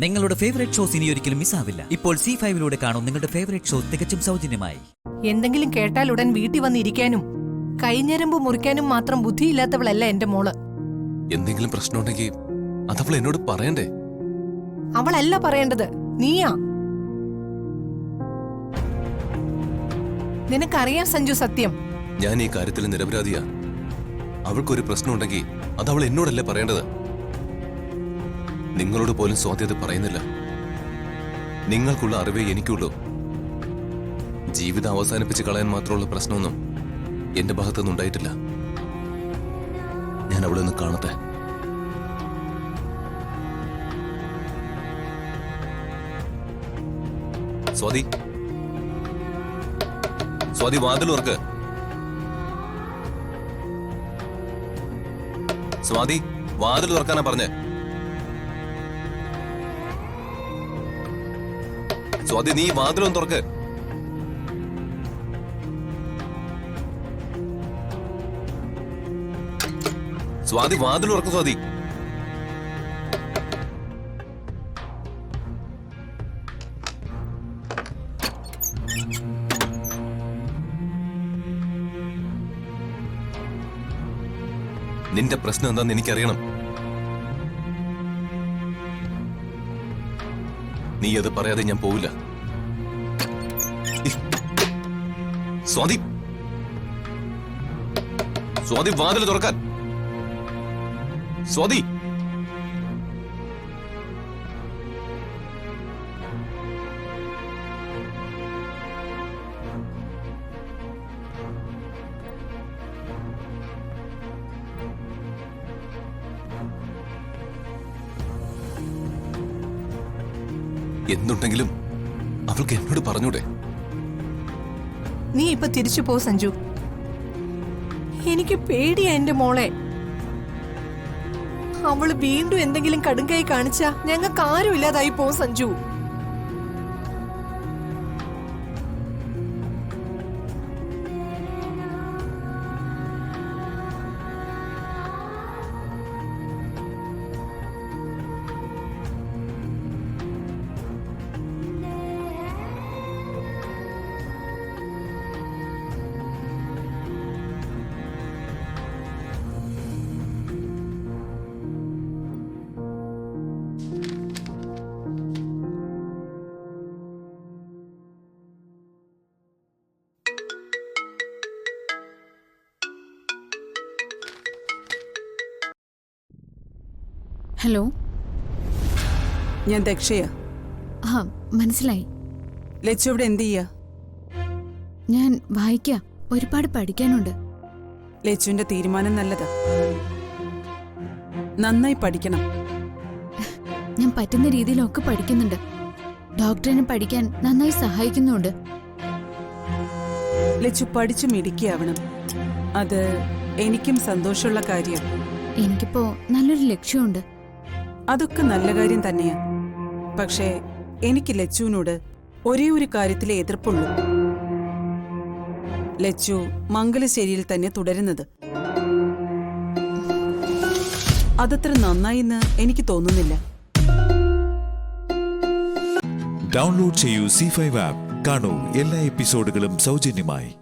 നിങ്ങളുടെ favourite shows ഇനി ഒരിക്കലും മിസ്സാവില്ല. ഇപ്പോൾ C5 കാണും നിങ്ങളുടെ ഫേവറേറ്റ് ഷോ തികച്ചും സൗജന്യമായി. എന്തെങ്കിലും കേട്ടാൽ ഉടൻ വീട്ടിൽ വന്നിരിക്കാനും കൈഞ്ഞരമ്പ് മുറിക്കാനും മാത്രം ബുദ്ധിയില്ലാത്തവളല്ല എന്റെ മോള്. എന്തെങ്കിലും പ്രശ്നമുണ്ടെങ്കിൽ അതവൾ എന്നോട് പറയണ്ടേ? അവളല്ല പറയേണ്ടത്, നീയാ. നിനക്കറിയാം സഞ്ജു സത്യം. ഞാൻ ഈ കാര്യത്തിൽ നിരപരാധിയാ. അവൾക്കൊരു പ്രശ്നമുണ്ടെങ്കിൽ അതവൾ എന്നോടല്ലേ പറയേണ്ടത്? നിങ്ങളോട് പോലും സ്വാധ്യത പറയുന്നില്ല. നിങ്ങൾക്കുള്ള അറിവേ എനിക്കുള്ളൂ. ജീവിതം അവസാനിപ്പിച്ച് കളയാൻ മാത്രമുള്ള പ്രശ്നമൊന്നും എന്റെ ഭാഗത്തുനിന്ന് ഉണ്ടായിട്ടില്ല. ഞാൻ അവളെ ഒന്ന് കാണട്ടെ. സ്വാതി, സ്വാതി, വാതിൽ തുറക്ക്. സ്വാതി, വാതിൽ തുറക്കാനാ പറഞ്ഞേ. സ്വാതി, നീ വാതിലൊന്ന് തുറക്ക്. സ്വാതി, വാതിൽ തുറക്ക്. സ്വാതി, നിന്റെ പ്രശ്നം എന്താന്ന് എനിക്കറിയണം. നീ അത് പറയാതെ ഞാൻ പോവില്ല. സ്വാതി, സ്വാതി, വാതിൽ തുറക്കാൻ. സ്വാതി, എന്തുണ്ടെങ്കിലും അവൾക്ക് എന്നോട് പറഞ്ഞൂടെ? നീ ഇപ്പൊ തിരിച്ചു പോ സഞ്ജു. എനിക്ക് പേടിയാ എന്റെ മോളെ. അവള് വീണ്ടും എന്തെങ്കിലും കടുങ്കൈ കാണിച്ചാ ഞങ്ങൾക്ക് ആരും ഇല്ലാതായി പോ സഞ്ജു. ഹലോ, ഞാൻ ദക്ഷയാ. ആ മനസ്സിലായി. ലച്ചു ഇവിടെ എന്ത് ചെയ്യാ? ഞാൻ വായിക്കാം, ഒരുപാട് പഠിക്കാനുണ്ട്. ലച്ചുവിന്റെ തീരുമാനം നല്ലതാ. നന്നായി പഠിക്കണം. ഞാൻ പറ്റുന്ന രീതിയിലൊക്കെ പഠിക്കുന്നുണ്ട്. ഡോക്ടറിനെ പഠിക്കാൻ നന്നായി സഹായിക്കുന്നുണ്ട്. ലച്ചു പഠിച്ചു മിടുക്കിയാവണം. അത് എനിക്കും സന്തോഷമുള്ള കാര്യം. എനിക്കിപ്പോ നല്ലൊരു ലക്ഷ്യമുണ്ട്. അതൊക്കെ നല്ല കാര്യം തന്നെയാ. പക്ഷേ എനിക്ക് ലച്ചുവിനോട് ഒരേ ഒരു കാര്യത്തിലെ എതിർപ്പുള്ളൂ. ലച്ചു മംഗലശ്ശേരിയിൽ തന്നെ തുടരുന്നത്. അതത്ര നന്നായിന്ന് എനിക്ക് തോന്നുന്നില്ല. ഡൗൺലോഡ് ചെയ്യൂ C5 ആപ്പ്. കാണൂ എല്ലാ എപ്പിസോഡുകളും സൗജന്യമായി.